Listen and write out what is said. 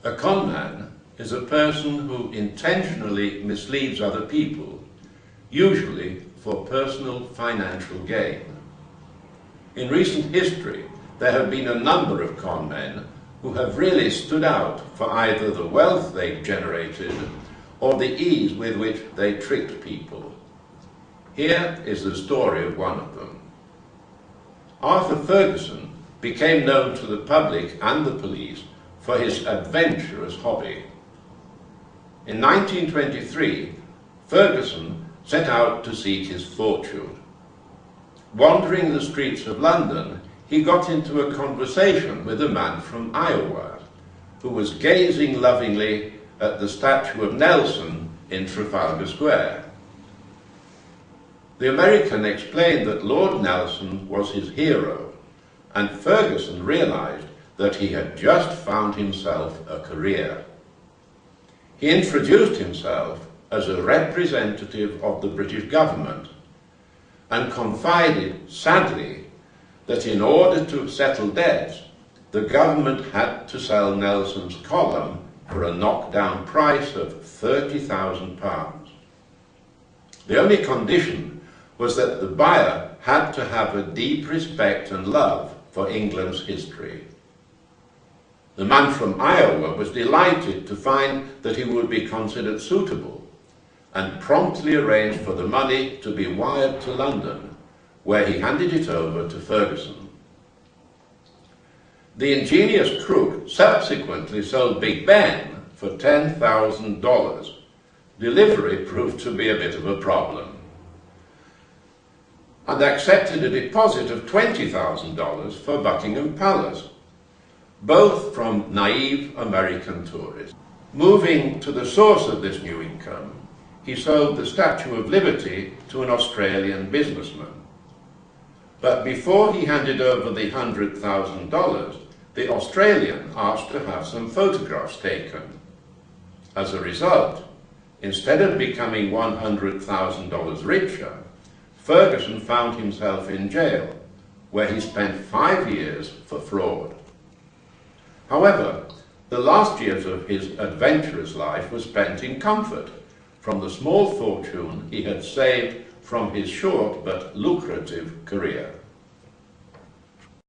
A conman is a person who intentionally misleads other people, usually for personal financial gain. In recent history, there have been a number of conmen who have really stood out for either the wealth they've generated or the ease with which they tricked people. Here is the story of one of them. Arthur Ferguson became known to the public and the police for his adventurous hobby. In 1923, Ferguson set out to seek his fortune. Wandering the streets of London, he got into a conversation with a man from Iowa who was gazing lovingly at the statue of Nelson in Trafalgar Square. The American explained that Lord Nelson was his hero, and Ferguson realized that he had just found himself a career. He introduced himself as a representative of the British government and confided, sadly, that in order to settle debts, the government had to sell Nelson's column for a knockdown price of £30,000. The only condition was that the buyer had to have a deep respect and love for England's history. The man from Iowa was delighted to find that he would be considered suitable and promptly arranged for the money to be wired to London, where he handed it over to Ferguson. The ingenious crook subsequently sold Big Ben for $10,000. Delivery proved to be a bit of a problem, and accepted a deposit of $20,000 for Buckingham Palace, both from naive American tourists. Moving to the source of this new income, he sold the Statue of Liberty to an Australian businessman. But before he handed over the $100,000, the Australian asked to have some photographs taken. As a result, instead of becoming $100,000 richer, Ferguson found himself in jail, where he spent 5 years for fraud. However, the last years of his adventurous life were spent in comfort from the small fortune he had saved from his short but lucrative career.